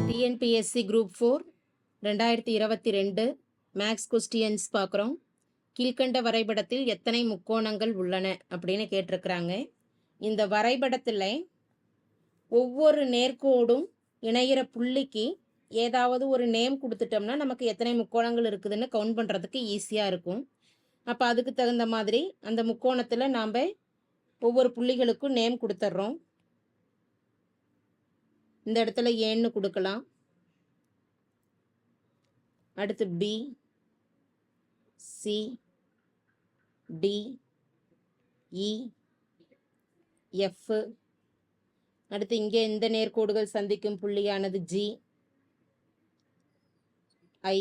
TNPSC group 4 2022 maths questions பார்க்குறோம். கீழ்கண்ட வரைபடத்தில் எத்தனை முக்கோணங்கள் உள்ளன அப்படின்னு கேட்டிருக்கிறாங்க. இந்த வரைபடத்தில் ஒவ்வொரு நேர்கோடும் இணையிற புள்ளிக்கு ஏதாவது ஒரு நேம் கொடுத்துட்டோம்னா நமக்கு எத்தனை முக்கோணங்கள் இருக்குதுன்னு கவுண்ட் பண்ணுறதுக்கு ஈஸியாக இருக்கும். அப்போ அதுக்கு தகுந்த மாதிரி அந்த முக்கோணத்தில் நாம் ஒவ்வொரு புள்ளிகளுக்கும் நேம் கொடுத்துட்றோம். இந்த இடத்துல ஏன்னு கொடுக்கலாம். அடுத்து பி, சி, டி, இ, எஃப். அடுத்து இங்கே இந்த நேர்கோடுகள் சந்திக்கும் புள்ளியானது ஜி, ஐ.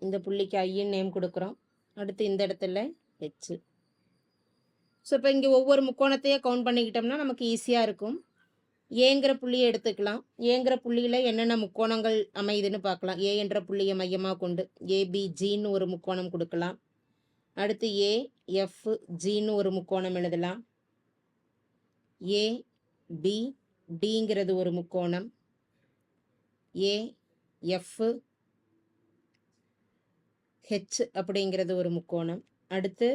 இந்த புள்ளிக்கு ஐன்னு நேம் கொடுக்குறோம். அடுத்து இந்த இடத்துல ஹெச். ஸோ இப்போ இங்கே ஒவ்வொரு முக்கோணத்தையே கவுண்ட் பண்ணிக்கிட்டோம்னா நமக்கு ஈஸியாக இருக்கும். ஏங்கிற புள்ளியை எடுத்துக்கலாம். ஏங்கிற புள்ளியில் என்னென்ன முக்கோணங்கள் அமையுதுன்னு பார்க்கலாம். ஏ என்ற புள்ளியை மையமாக கொண்டு ஏபிஜின்னு ஒரு முக்கோணம் கொடுக்கலாம். அடுத்து ஏஎஃப் ஜின்னு ஒரு முக்கோணம் எழுதலாம். ஏபிடிங்கிறது ஒரு முக்கோணம். ஏஎஃப் ஹெச் அப்படிங்கிறது ஒரு முக்கோணம். அடுத்து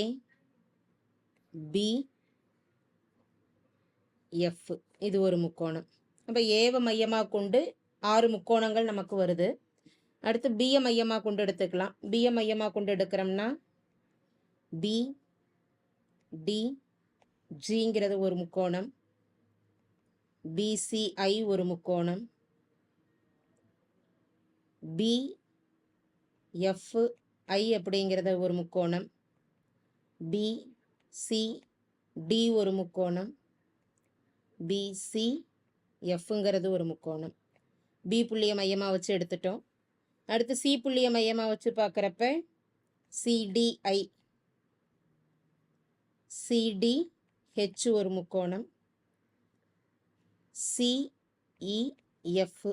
ஏபி எஃப் இது ஒரு முக்கோணம். அப்போ ஏவை மையமாக கொண்டு 6 முக்கோணங்கள் நமக்கு வருது. அடுத்து பியை மையமாக கொண்டு எடுத்துக்கலாம். பியை மையமாக கொண்டு எடுக்கிறோம்னா பி டி ஜிங்கிறது ஒரு முக்கோணம். பிசிஐ ஒரு முக்கோணம். பிஎஃப்ஐ அப்படிங்கிறது ஒரு முக்கோணம். பிசிடி ஒரு முக்கோணம். பிசிஎஃப்ங்கிறது ஒரு முக்கோணம். பி புள்ளியை மையமாக வச்சு எடுத்துட்டோம். அடுத்து சி புள்ளியை மையமாக வச்சு பார்க்குறப்ப சிடிஐ, சிடிஹெச் ஒரு முக்கோணம். சிஇஎஃப்.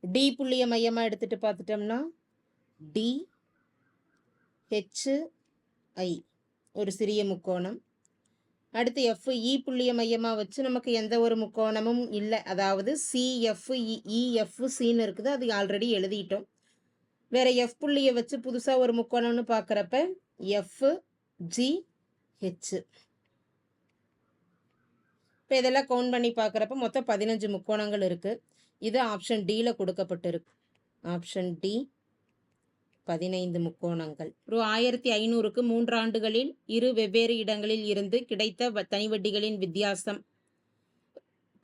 டி புள்ளியை மையமாக எடுத்துகிட்டு பார்த்துட்டோம்னா டிஹெச்ஐ ஒரு சிறிய முக்கோணம். அடுத்து எஃப்இ புள்ளியை மையமாக வச்சு நமக்கு எந்த ஒரு முக்கோணமும் இல்லை. அதாவது சிஎஃப்இஎஃப் சின்னு இருக்குது, அது ஆல்ரெடி எழுதிட்டோம். வேறு எஃப் புள்ளியை வச்சு புதுசாக ஒரு முக்கோணம்னு பார்க்குறப்ப எஃப்ஜிஹெச். இப்போ இதெல்லாம் கவுண்ட் பண்ணி பார்க்குறப்ப மொத்தம் 15 முக்கோணங்கள் இருக்குது. இது ஆப்ஷன் டியில் கொடுக்கப்பட்டிருக்கு. ஆப்ஷன் டி 15 முக்கோணங்கள். ரூ. 1500க்கு 3 ஆண்டுகளில் 2 வெவ்வேறு இடங்களில் இருந்து கிடைத்த தனி வட்டிகளின் வித்தியாசம்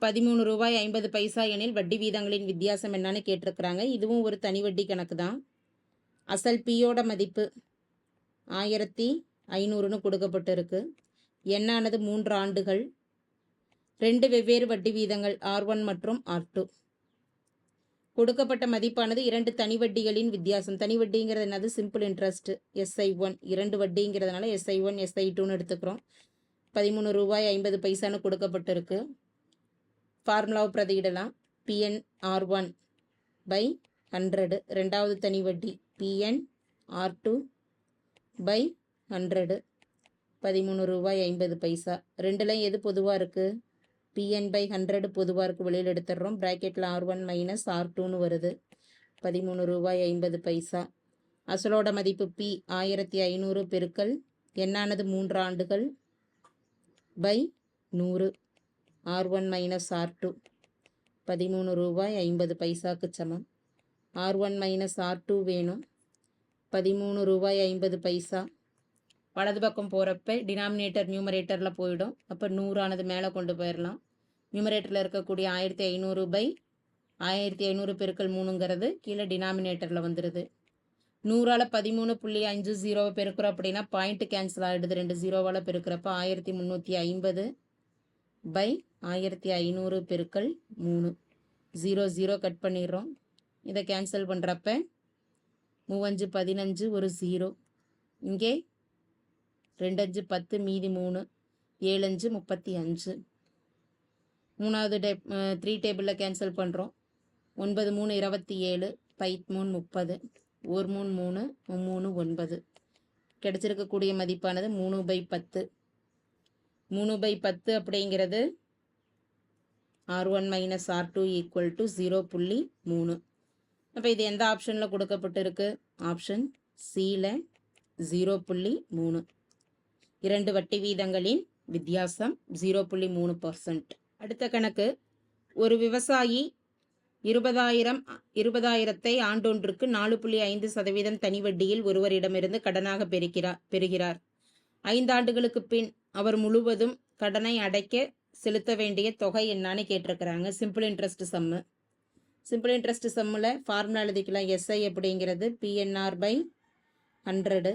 ₹13.50 எனில் வட்டி வீதங்களின் வித்தியாசம் என்னன்னு கேட்டிருக்கிறாங்க. இதுவும் ஒரு தனி வட்டி கணக்கு தான். அசல் பியோட மதிப்பு 1500ன்னு கொடுக்கப்பட்டிருக்கு. எண்ணானது 3 ஆண்டுகள். 2 வெவ்வேறு வட்டி வீதங்கள் R1 மற்றும் R2. கொடுக்கப்பட்ட மதிப்பானது 2 தனி வட்டிகளின் வித்தியாசம். தனி வட்டிங்கிறது என்னது? Simple interest SI1. 2 வட்டிங்கிறதுனால SI1 SI2ன்னு எடுத்துக்கிறோம். ₹13.50 கொடுக்கப்பட்டிருக்கு. ஃபார்முலாவை பிரதியிடலாம். PNR1 by 100. ரெண்டாவது தனி வட்டி PNR2 by 100. ₹13.50. ரெண்டுலையும் எது பொதுவாக இருக்குது? PN/100 பொதுவாக இருக்குது, வெளியில் எடுத்துடுறோம். ப்ராக்கெட்டில் R1 மைனஸ் R2ன்னு வருது. ₹13.50. அசலோட மதிப்பு P 1500 பெருக்கல் எண்ணானது 3 ஆண்டுகள் பை 100. R1 மைனஸ் R2 ₹13.50க்கு சமம். R1 மைனஸ் R2 வேணும். ₹13.50. வலது பக்கம் போகிறப்ப டினாமினேட்டர் நியூமரேட்டரில் போயிடும். அப்போ 100 மேலே கொண்டு போயிடலாம். நியூமரேட்டரில் இருக்கக்கூடிய 1500 பெருக்கல் 3ங்கிறது கீழே டினாமினேட்டரில் வந்துடுது. 100ஆல் 13.50 பெருக்கிறோம் அப்படின்னா பாயிண்ட் கேன்சல் ஆகிடுது. 2 0வால் பெருக்கிறப்ப 1350 பை 1500 பெருக்கல் 3. 0 கட் பண்ணிடுறோம். இதை கேன்சல் பண்ணுறப்ப 3 5 15 ஒரு 0. இங்கே 2 5 10 மீதி 3 7 5 35. மூணாவது 3 டேபிளில் கேன்சல் பண்ணுறோம். 9 3 27 5 3 30 1 3 3 3 9. கிடைச்சிருக்கக்கூடிய மதிப்பானது 3/10. 3/10 அப்படிங்கிறது R1 minus R2 equal to 0.3. அப்போ இது எந்த ஆப்ஷனில் கொடுக்கப்பட்டிருக்கு? ஆப்ஷன் சியில் 0.3. இரண்டு வட்டி வீதங்களின் வித்தியாசம் 0.3%. அடுத்த கணக்கு, ஒரு விவசாயி 20,000 ஆண்டொன்றுக்கு 4.5% தனி வட்டியில் ஒருவரிடமிருந்து கடனாக பெறுகிறார். 5 ஆண்டுகளுக்கு பின் அவர் முழுவதும் கடனை அடைக்க செலுத்த வேண்டிய தொகை என்னன்னு கேட்டிருக்கிறாங்க. சிம்பிள் இன்ட்ரெஸ்ட் சம்மு. சிம்பிள் இன்ட்ரெஸ்ட் சம்மில் ஃபார்முலா எழுதிக்கலாம். எஸ்ஐ அப்படிங்கிறது PNR/100.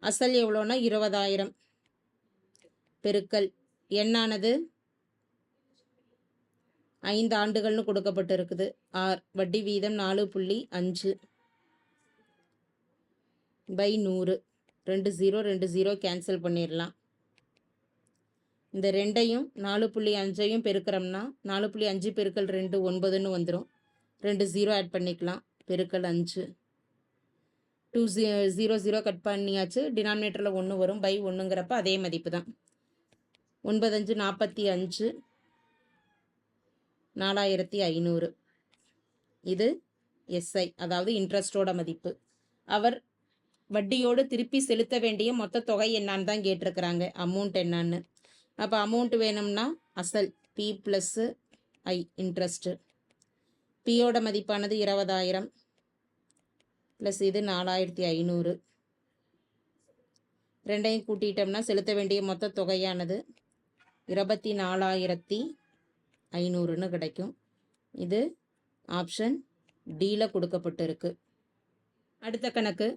அசல் எவ்வளோனா 20,000 பெருக்கல் என்னானது 5 ஆண்டுகள்னு கொடுக்கப்பட்டு இருக்குது. ஆர் வட்டி வீதம் 4.5 பை 100. 2 0 கேன்சல் பண்ணிடலாம். இந்த 2ஐயும் 4.5ஐயும் பெருக்கிறோம்னா 4.5 பெருக்கல் 2 9ன்னு வந்துடும். 2 0 ஆட் பண்ணிக்கலாம். பெருக்கல் 5. 2 0 0 கட் பண்ணியாச்சு. டினாமினேட்டரில் 1 வரும். பை 1ங்கிறப்ப அதே மதிப்பு தான். 9 5 45 4,500. இது எஸ்ஐ, அதாவது இன்ட்ரெஸ்டோட மதிப்பு. அவர் வட்டியோடு திருப்பி செலுத்த வேண்டிய மொத்த தொகை என்னான்னு தான் கேட்டிருக்கிறாங்க. அமௌண்ட் என்னான்னு. அப்போ அமௌண்ட் வேணும்னா அசல் P+I இன்ட்ரெஸ்ட்டு. பியோட மதிப்பானது 20,000 ப்ளஸ் இது 4,500. ரெண்டையும் கூட்டிட்டோம்னா செலுத்த வேண்டிய மொத்த தொகையானது 24,500ன்னு கிடைக்கும். இது ஆப்ஷன் டியில் கொடுக்கப்பட்டிருக்கு. அடுத்த கணக்கு,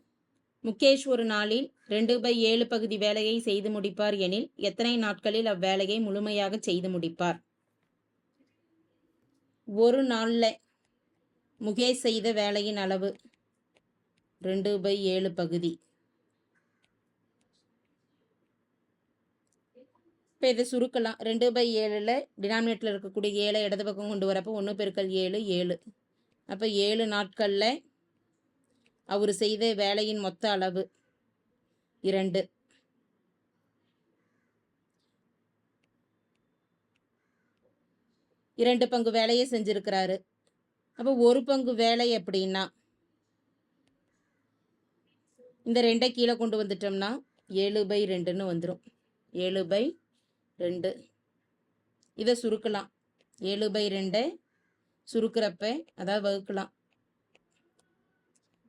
முகேஷ் ஒரு நாளில் 2/7 பகுதி வேலையை செய்து முடிப்பார் எனில் எத்தனை நாட்களில் அவ்வேலையை முழுமையாக செய்து முடிப்பார்? ஒரு நாளில் முகேஷ் செய்த வேலையின் அளவு 2/7 பகுதி. இப்போ இதை சுருக்கலாம். 2/7ல் டினாமினேட்டரில் இருக்கக்கூடிய 7 இடது பக்கம் கொண்டு வரப்போ 1 பெருக்கல் 7 7. அப்போ 7 நாட்களில் அவர் செய்த வேலையின் மொத்த அளவு 2. இரண்டு பங்கு வேலையை செஞ்சிருக்கிறாரு. அப்போ ஒரு பங்கு வேலை அப்படின்னா இந்த 2ஐ கீழே கொண்டு வந்துட்டோம்னா 7/2ன்னு வந்துடும். 7/2. இதை சுருக்கலாம். 7/2 சுருக்கிறப்ப அதாவது வகுக்கலாம்.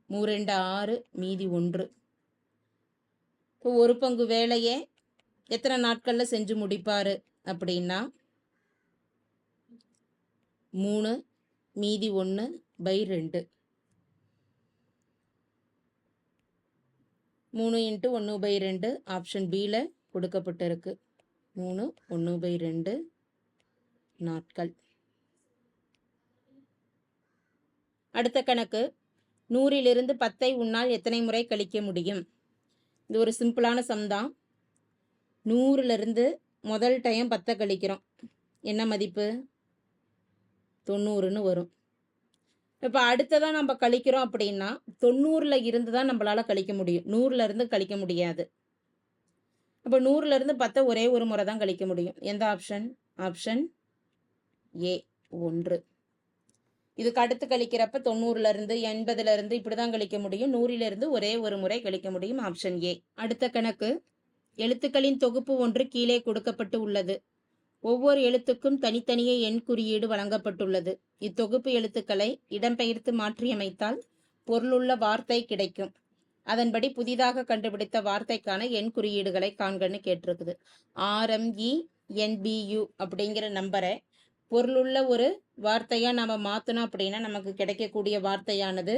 3 2 6 மீதி 1. இப்போ ஒரு பங்கு வேலையை எத்தனை நாட்களில் செஞ்சு முடிப்பார் அப்படின்னா 3 மீதி 1/2. 3 × 1/2 ஆப்ஷன் பியில் கொடுக்கப்பட்டிருக்கு. 3 1/2 நாட்கள். அடுத்த கணக்கு, 100லிருந்து 10ஐ உன்னால் எத்தனை முறை கழிக்க முடியும்? இது ஒரு சிம்பிளான சம் தான். 100லிருந்து முதல் டைம் 10 கழிக்கிறோம். என்ன மதிப்பு? 90ன்னு வரும். இப்போ அடுத்ததான் நம்ம கழிக்கிறோம் அப்படின்னா 90ல் இருந்து தான் நம்மளால் கழிக்க முடியும். 100லேருந்து கழிக்க முடியாது. அப்போ 100லேருந்து 10 ஒரே ஒரு முறை தான் கழிக்க முடியும். எந்த ஆப்ஷன்? Option A 1. இதுக்கு அடுத்து கழிக்கிறப்ப 90லேருந்து 80லேருந்து இப்படி தான் கழிக்க முடியும். 100லிருந்து ஒரே ஒரு முறை கழிக்க முடியும். Option A. அடுத்த கணக்கு, எழுத்துக்களின் தொகுப்பு ஒன்று கீழே கொடுக்கப்பட்டு உள்ளது. ஒவ்வொரு எழுத்துக்கும் தனித்தனியே எண் குறியீடு வழங்கப்பட்டுள்ளது. இத்தொகுப்பு எழுத்துக்களை இடம்பெயர்த்து மாற்றியமைத்தால் பொருளுள்ள வார்த்தை கிடைக்கும். அதன்படி புதிதாக கண்டுபிடித்த வார்த்தைக்கான எண் குறியீடுகளை காண்கன்னு கேட்டிருக்குது. RMENBU அப்படிங்கிற நம்பரை பொருளுள்ள ஒரு வார்த்தையாக நம்ம மாற்றணும் அப்படின்னா நமக்கு கிடைக்கக்கூடிய வார்த்தையானது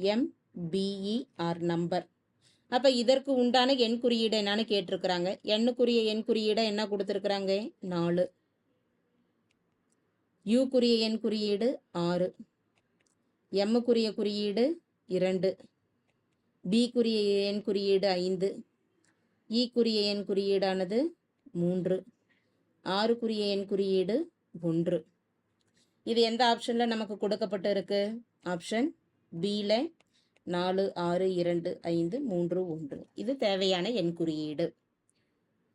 NUMBER நம்பர். அப்போ இதற்கு உண்டான எண் குறியீடு என்னன்னு கேட்டிருக்கிறாங்க. எண்ணுக்குரிய எண் குறியீடை என்ன கொடுத்துருக்குறாங்க? 4. யூக்குரிய எண் குறியீடு 6. எம்முக்குரிய குறியீடு 2. பிக்குரிய எண் குறியீடு 5. ஈக்குரிய எண் குறியீடானது 3. ஆறுக்குரிய எண் குறியீடு 1. இது எந்த ஆப்ஷனில் நமக்கு கொடுக்கப்பட்டு இருக்கு? ஆப்ஷன் பியில் 4 6 2 5 3 1. இது தேவையான எண் குறியீடு.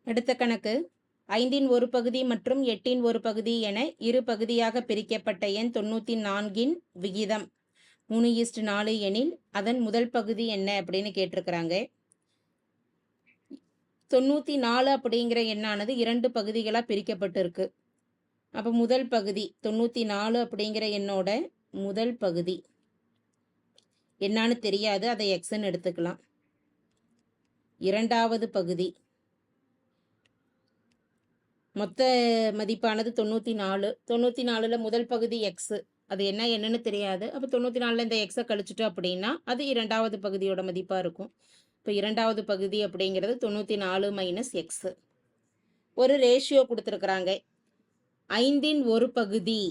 அடுத்த கணக்கு 5 ஒரு பகுதி மற்றும் 8 ஒரு பகுதி என இரு பகுதியாக பிரிக்கப்பட்ட எண் 94 விகிதம் 3:4 எனில் அதன் முதல் பகுதி என்ன அப்படின்னு கேட்டிருக்கிறாங்க. 94 அப்படிங்கிற எண்ணானது 2 பகுதிகளாக பிரிக்கப்பட்டு இருக்கு. அப்போ முதல் பகுதி 94 அப்படிங்கிற எண்ணோட முதல் பகுதி என்னான்னு தெரியாது, அதை எக்ஸ்ன்னு எடுத்துக்கலாம். இரண்டாவது பகுதி மொத்த மதிப்பானது 94. 94ல் முதல் பகுதி எக்ஸ், அது என்னன்னு தெரியாது. அப்போ 94ல் இந்த எக்ஸை கழிச்சிட்டோம் அப்படின்னா அது இரண்டாவது பகுதியோட மதிப்பாக இருக்கும். இப்போ இரண்டாவது பகுதி அப்படிங்கிறது 94 மைனஸ் எக்ஸ். ஒரு ரேஷியோ கொடுத்துருக்குறாங்க. 5 ஒரு பகுதி,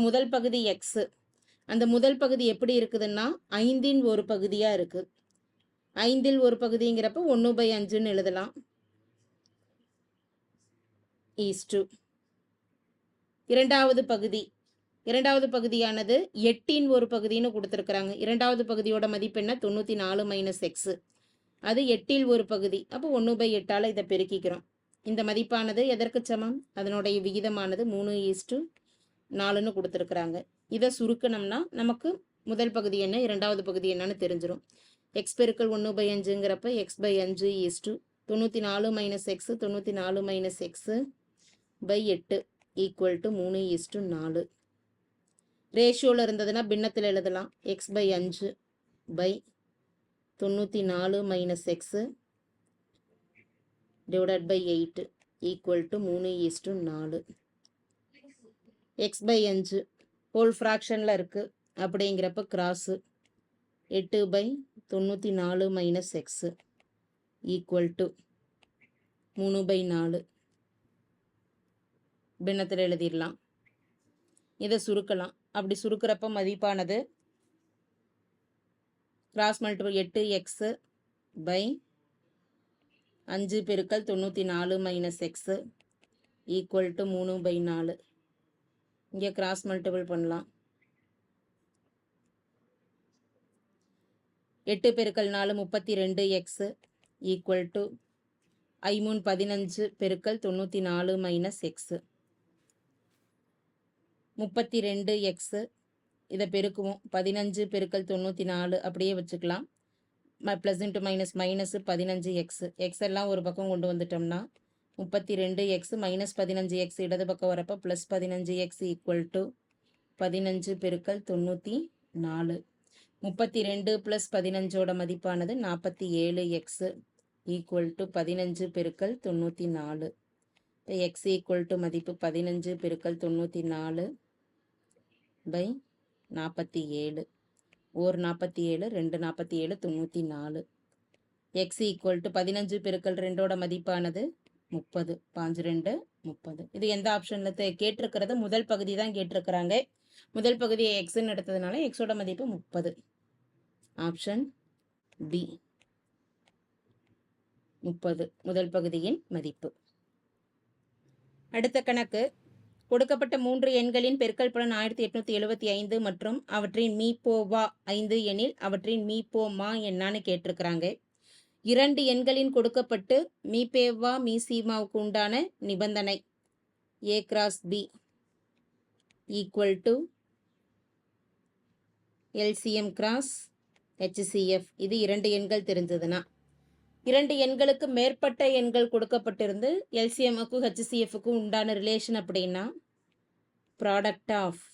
முதல் பகுதி எக்ஸு. அந்த முதல் பகுதி எப்படி இருக்குதுன்னா 5 ஒரு பகுதியாக இருக்குது. 5 ஒரு பகுதிங்கிறப்ப 1/5ன்னு எழுதலாம். ஈஸ்டு இரண்டாவது பகுதி, இரண்டாவது பகுதியானது 8 ஒரு பகுதின்னு கொடுத்துருக்குறாங்க. இரண்டாவது பகுதியோட மதிப்பு என்ன? 94 மைனஸ் எக்ஸு. அது 8 ஒரு பகுதி. அப்போ 1/8ஆல் இதை பெருக்கிக்கிறோம். இந்த மதிப்பானது எதற்கு சமம்? அதனுடைய விகிதமானது 3:4ன்னு கொடுத்துருக்குறாங்க. இதை சுருக்கணும்னா நமக்கு முதல் பகுதி என்ன, இரண்டாவது பகுதி என்னன்னு தெரிஞ்சிடும். எக்ஸ் பெருக்கல் 1/5ங்கிறப்ப x/5 is to 94 minus X 94 minus X by 8 equal to 3:4. ரேஷியோவில் இருந்ததுன்னா பின்னத்தில் எழுதலாம். x/5 பை 94 minus X divided by 8 equal to 3:4. x/5 whole ஃப்ராக்ஷனில் இருக்குது அப்படிங்கிறப்ப cross 8/94 minus X equal to 3/4. பின்னத்தில் எழுதிடலாம். இதை சுருக்கலாம். அப்படி சுருக்கிறப்ப மதிப்பானது கிராஸ் மல்டிபிள் 8x பை 5 பெருக்கல் 94 மைனஸ் எக்ஸு ஈக்குவல் டு 3/4. இங்கே கிராஸ் மல்டிபிள் பண்ணலாம். 8 பெருக்கல் 4 32x ஈக்குவல் டு 5 15 பெருக்கல் 94 மைனஸ் எக்ஸு 32x. இதை பெருக்குவோம். 15 பெருக்கல் 94 அப்படியே வச்சுக்கலாம். Plus into minus minus 15x. X எல்லாம் ஒரு பக்கம் கொண்டு வந்துட்டோம்னா 32x மைனஸ் 15x இடது பக்கம் வரப்போ ப்ளஸ் 15x ஈக்குவல் டு 15 பெருக்கல் 94. 32 ப்ளஸ் 15ஓட மதிப்பானது 47x ஈக்குவல் டு 15 பெருக்கல் 94. இப்போ எக்ஸ் ஈக்குவல் டு மதிப்பு 15 பெருக்கல் 94 பை 47. ஓர் 47 2 47 94. எக்ஸ் ஈக்குவல் டு 15 பெருக்கல் 2ஓட மதிப்பானது 30. 5 2 30. இது எந்த ஆப்ஷனில் கேட்டிருக்கிறது? முதல் பகுதி தான் கேட்டிருக்கிறாங்க. முதல் பகுதியை எக்ஸ்ன்னு எடுத்ததுனால எக்ஸோட மதிப்பு 30. ஆப்ஷன் பி 30 முதல் பகுதியின் மதிப்பு. அடுத்த கணக்கு கொடுக்கப்பட்ட 3 எண்களின் பெருக்கல் பலன் 1875 மற்றும் அவற்றின் மீப்போவா 5 எனில் அவற்றின் மீப்போமா என்னான்னு கேட்டிருக்கிறாங்க. 2 எண்களின் கொடுக்கப்பட்டு மீப்பேவா மீசீமாவுக்கு உண்டான நிபந்தனை A cross B equal to LCM cross HCF. இது 2 எண்கள் தெரிஞ்சதுன்னா 2 எண்களுக்கு மேற்பட்ட எண்கள் கொடுக்கப்பட்டிருந்து எல்சிஎம்முக்கும் HCFக்கும் உண்டான ரிலேஷன் அப்படின்னா ப்ராடக்ட் ஆஃப்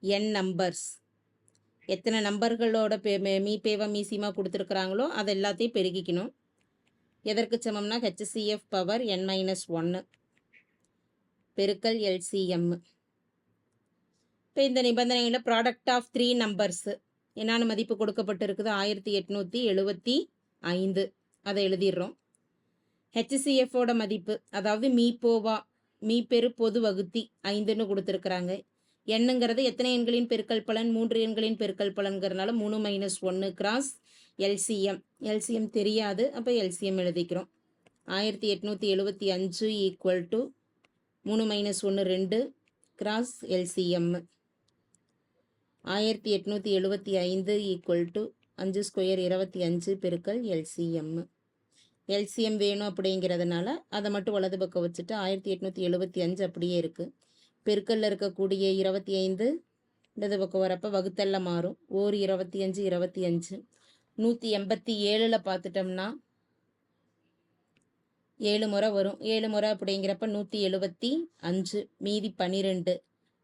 என் நம்பர்ஸ், எத்தனை நம்பர்களோட மீப்பேவா மீசிமா கொடுத்துருக்குறாங்களோ அது எல்லாத்தையும் பெருக்கிக்கணும். எதற்கு சமம்னா HCF பவர் n-1 பெருக்கல் LCM. இப்போ இந்த நிபந்தனையில் ப்ராடக்ட் ஆஃப் 3 நம்பர்ஸு என்னென்ன மதிப்பு கொடுக்கப்பட்டு இருக்குது? 1875. அதை எழுதிடுறோம். HCFோட மதிப்பு, அதாவது மீப்போவா மீப்பெரு பொது வகுத்தி 5ன்னு கொடுத்துருக்குறாங்க. எண்ணுங்கிறது எத்தனை எண்களின் பெருக்கல் பலன்? 3 எண்களின் பெருக்கல் பலன்கிறதுனால 3 - 1 கிராஸ் LCM. LCM தெரியாது, அப்போ LCM எழுதிக்கிறோம். 1875 equal to 3 - 1 2 cross LCM. 1875 equal to 5 square 25 பெருக்கல் எல்சிஎம். எல்சிஎம் வேணும் அப்படிங்கிறதுனால அதை மட்டும் வலது பக்கம் வச்சுட்டு 1875 அப்படியே இருக்குது. பெருக்கல்ல இருக்கக்கூடிய 25 இடது பக்கம் வரப்போ வகுத்தல்ல மாறும். ஓர் 25 25. 187ல் பார்த்துட்டோம்னா 7 முறை வரும். 7 முறை அப்படிங்கிறப்ப 175 மீதி 12.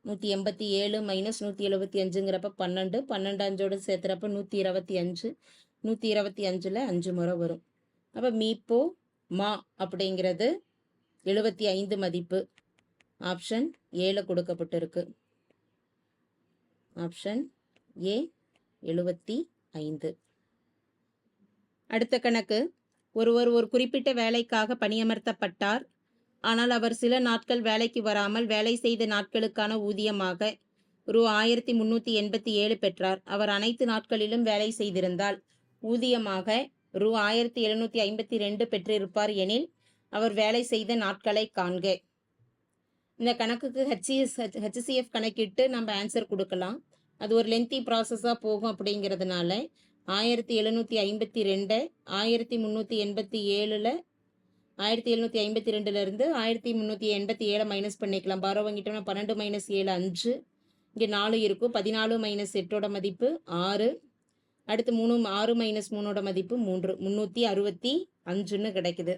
187 மைனஸ் 175ங்கிறப்ப 12. 12 5ஓடு சேர்த்துறப்ப 125. 125ல் 5 முறை வரும். அப்போ மீப்போ மா அப்படிங்கிறது 75 மதிப்பு. ஆப்ஷன் ஏல கொடுக்கப்பட்டிருக்கு. Option A 75. அடுத்த கணக்கு. ஒருவர் ஒரு குறிப்பிட்ட வேலைக்காக பணியமர்த்தப்பட்டார். ஆனால் அவர் சில நாட்கள் வேலைக்கு வராமல் வேலை செய்த நாட்களுக்கான ஊதியமாக ரூ. 1387 பெற்றார். அவர் அனைத்து நாட்களிலும் வேலை செய்திருந்தால் ஊதியமாக ரூ. 1752 பெற்றிருப்பார் எனில் அவர் வேலை செய்த நாட்களை காண்க. இந்த கணக்குக்கு ஹெச்சிஎஃப் கணக்கிட்டு நம்ம ஆன்சர் கொடுக்கலாம். அது ஒரு லென்த்தி ப்ராசஸாக போகும் அப்படிங்கிறதுனால 1752 1387 1752 1387 மைனஸ் பண்ணிக்கலாம். பாரோ வாங்கிட்டோம்னா 12 மைனஸ் 7 5. இங்கே 4 இருக்கும். 14 மைனஸ் 8ஓட மதிப்பு 6. அடுத்து 3 6 மைனஸ் 3ஓட மதிப்பு 3. 365ன்னு கிடைக்குது.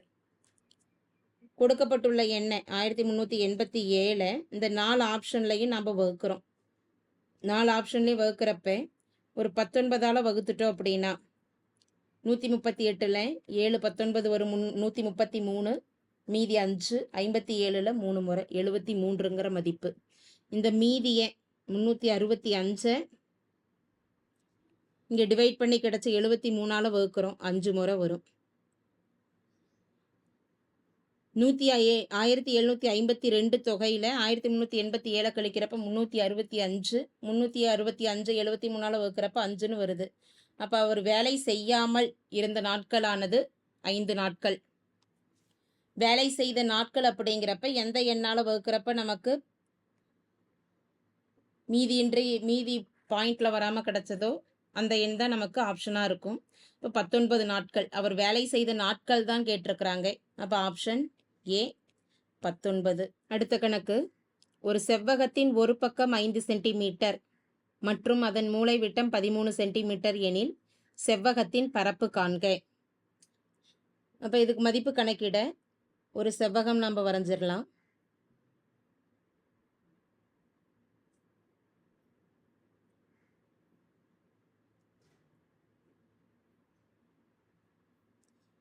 கொடுக்கப்பட்டுள்ள எண்ணெய் 1387 இந்த 4 ஆப்ஷன்லையும் நம்ம வகுக்கிறோம். 4 ஆப்ஷன்லேயும் வகுக்கிறப்ப ஒரு 19ஆல் வகுத்துட்டோம் அப்படின்னா 138ல் 7 19 வரும் 133. மீதி 5 57ல் 3 முறை 73ங்கிற மதிப்பு. இந்த மீதியை 365 இங்கே டிவைட் பண்ணி கிடச்ச 73ஆல் வகுக்கிறோம். 5 முறை வரும். 1752 தொகையில் 1387 கழிக்கிறப்ப 365. 365 73ஆல் வகுக்கிறப்ப 5ன்னு வருது. அப்போ அவர் வேலை செய்யாமல் இருந்த நாட்களானது 5 நாட்கள். வேலை செய்த நாட்கள் அப்படிங்கிறப்ப எந்த எண்ணால் வகுக்கிறப்ப நமக்கு மீதி பாயிண்டில் வராமல் கிடச்சதோ அந்த எண் தான் நமக்கு ஆப்ஷனாக இருக்கும். இப்போ 19 நாட்கள் அவர் வேலை செய்த நாட்கள் தான் கேட்டிருக்கிறாங்க. அப்போ ஆப்ஷன் ஏ 19. அடுத்த கணக்கு. ஒரு செவ்வகத்தின் ஒரு பக்கம் 5 சென்டிமீட்டர் மற்றும் அதன் மூலை விட்டம் 13 சென்டிமீட்டர் எனில் செவ்வகத்தின் பரப்பு காண்க. அப்போ இதுக்கு மதிப்பு கணக்கிட ஒரு செவ்வகம் நம்ம வரைஞ்சிடலாம்.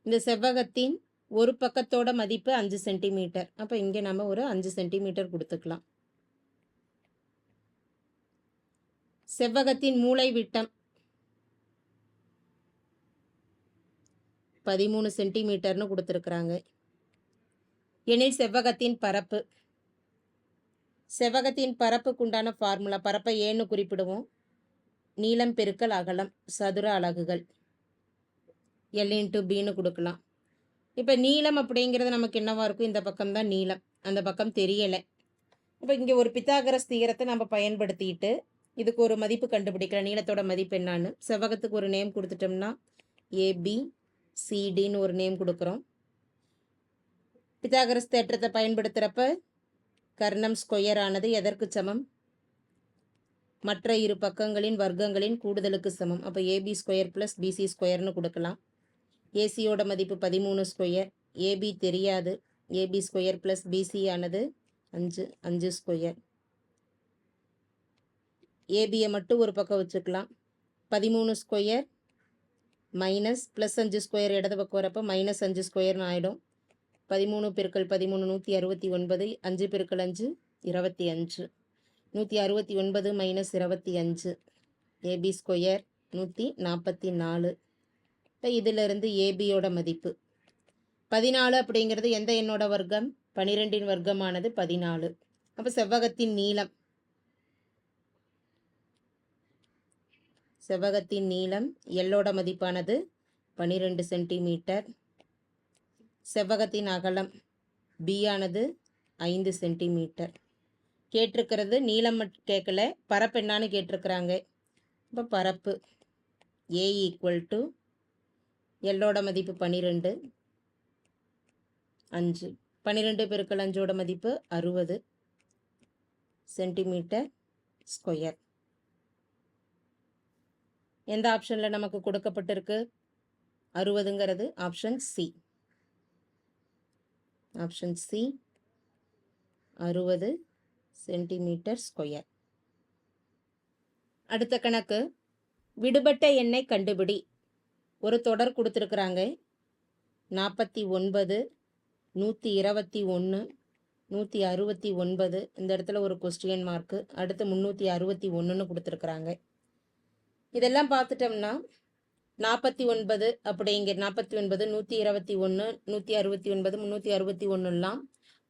இந்த செவ்வகத்தின் ஒரு பக்கத்தோட மதிப்பு 5 சென்டிமீட்டர். அப்போ இங்கே நம்ம ஒரு 5 சென்டிமீட்டர் கொடுத்துக்கலாம். செவ்வகத்தின் மூலை விட்டம் 13 சென்டிமீட்டர்னு கொடுத்துருக்குறாங்க. எனில் செவ்வகத்தின் பரப்பு. செவ்வகத்தின் பரப்புக்குண்டான ஃபார்முலா, பரப்பை ஏன்னு குறிப்பிடுவோம். நீளம் பெருக்கல் அகலம் சதுர அலகுகள். எல் இன்ட்டு பின்னு கொடுக்கலாம். இப்போ நீளம் அப்படிங்கிறது நமக்கு என்னவா இருக்கும்? இந்த பக்கம் தான் நீளம், அந்த பக்கம் தெரியலை. இப்போ இங்கே ஒரு பித்தாகரஸ் தியரத்தை நம்ம பயன்படுத்திட்டு இதுக்கு ஒரு மதிப்பு கண்டுபிடிக்கலாம். நீளத்தோட மதிப்பு என்னான்னு செவ்வகத்துக்கு ஒரு நேம் கொடுத்துட்டோம்னா ABCDன்னு ஒரு நேம் கொடுக்குறோம். பித்தாகரஸ் தேற்றத்தை பயன்படுத்துகிறப்ப கர்ணம் ஸ்கொயர் ஆனது எதற்கு சமம்? மற்ற இரு பக்கங்களின் வர்க்கங்களின் கூடுதலுக்கு சமம். அப்போ AB ஸ்கொயர் ப்ளஸ் BC ஸ்கொயர்னு கொடுக்கலாம். ஏசியோட மதிப்பு 13 ஸ்கொயர். ஏபி தெரியாது. AB ஸ்கொயர் ப்ளஸ் BC ஆனது 5 ஸ்கொயர். ஏபியை மட்டும் ஒரு பக்கம் வச்சுக்கலாம். 13 ஸ்கொயர் மைனஸ் ப்ளஸ் 5 ஸ்கொயர் இடது பக்கம் வரப்போ மைனஸ் 5 ஸ்கொயர்னு ஆகிடும். 13 பெருக்கல் 13 169. 5 பெருக்கல் 5 25. 169 மைனஸ் 25. AB square 144. இப்போ இதிலிருந்து ஏபியோட மதிப்பு 14 அப்படிங்கிறது எந்த எண்ணோட வர்க்கம்? 12இன் வர்க்கமானது 14. அப்போ செவ்வகத்தின் நீளம் எல்லோட மதிப்பானது 12 சென்டிமீட்டர். செவ்வகத்தின் அகலம் பி ஆனது 5 சென்டிமீட்டர். கேட்டிருக்கிறது நீளம் கேட்கல, பரப்பு என்னான்னு கேட்டிருக்கிறாங்க. இப்போ பரப்பு ஏ ஈக்குவல் டு எல்லோட மதிப்பு 12, 5. 12 பெருக்கல் 5ஓட மதிப்பு 60 சென்டிமீட்டர் ஸ்கொயர். எந்த ஆப்ஷனில் நமக்கு கொடுக்கப்பட்டிருக்கு? 60ங்கிறது option C. Option C 60 centimetre square. அடுத்த கணக்கு, விடுபட்ட எண்ணை கண்டுபிடி. ஒரு தொடர் கொடுத்துருக்குறாங்க. 49, 121, 169. இந்த இடத்துல ஒரு கொஸ்டின் மார்க்கு. அடுத்து 361ன்னு கொடுத்துருக்குறாங்க. இதெல்லாம் பார்த்துட்டோம்னா 49 அப்படிங்கிற 49, 121, 169, 361லாம்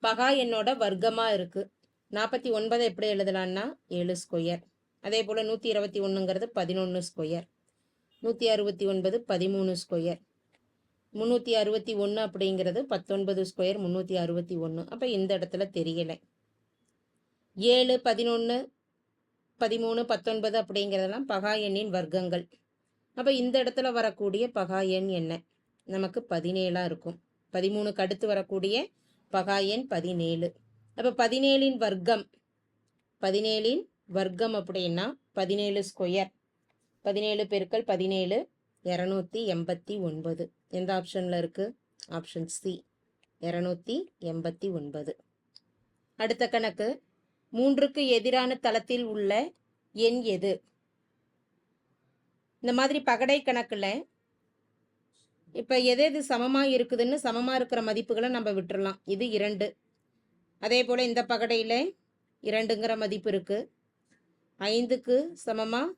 பகா எண்ணோட வர்க்கமாக இருக்குது. 49 எப்படி எழுதலான்னா 7 ஸ்கொயர். அதே போல் 121ங்கிறது 11 ஸ்கொயர். 169 13 ஸ்கொயர். 361 அப்படிங்கிறது 19 ஸ்கொயர் 361. அப்போ இந்த இடத்துல தெரியலை. 7, 11, 13, 19 அப்படிங்கிறதெல்லாம் பகா எண்ணின் வர்க்கங்கள். அப்போ இந்த இடத்துல வரக்கூடிய பகா எண் என்ன? நமக்கு 17 இருக்கும். 13க்கு அடுத்து வரக்கூடிய பகா எண் 17. அப்போ 17ன் வர்க்கம், 17ன் வர்க்கம் அப்படின்னா 17 ஸ்கொயர். 17 பெருக்கல் 17 289. எந்த ஆப்ஷனில் இருக்குது? Option C 289. அடுத்த கணக்கு, 3க்கு எதிரான தளத்தில் உள்ள எண் எது? இந்த மாதிரி பகடை கணக்கில் இப்போ எது எது சமமாக இருக்குதுன்னு சமமாக இருக்கிற மதிப்புகளை நம்ம விட்டுறலாம். இது 2. அதே போல் இந்த பகடையில் 2ங்கிற மதிப்பு இருக்குது. 5க்கு சமமாக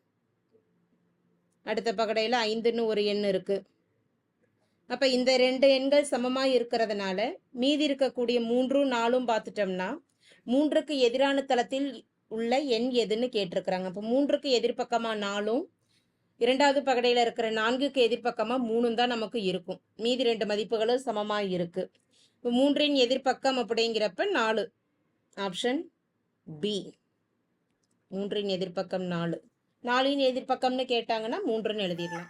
அடுத்த பகடையில் 5ன்னு ஒரு எண் இருக்குது. அப்போ இந்த 2 எண்கள் சமமாக இருக்கிறதுனால மீதி இருக்கக்கூடிய 3, 4ம் பார்த்துட்டோம்னா 3க்கு எதிரான தளத்தில் உள்ள எண் எதுன்னு கேட்டிருக்கிறாங்க. அப்போ 3க்கு எதிர்பக்கமாக 4ம், இரண்டாவது பகடையில் இருக்கிற 4க்கு எதிர்பக்கமாக 3ம் தான் நமக்கு இருக்கும். மீதி 2 மதிப்புகளும் சமமாக இருக்குது. இப்போ 3ன் எதிர்பக்கம் அப்படிங்கிறப்ப 4. Option B 3ன் எதிர்பக்கம் 4. 4ன் எதிர்பக்கம்னு கேட்டாங்கன்னா 3ன்னு எழுதிடலாம்.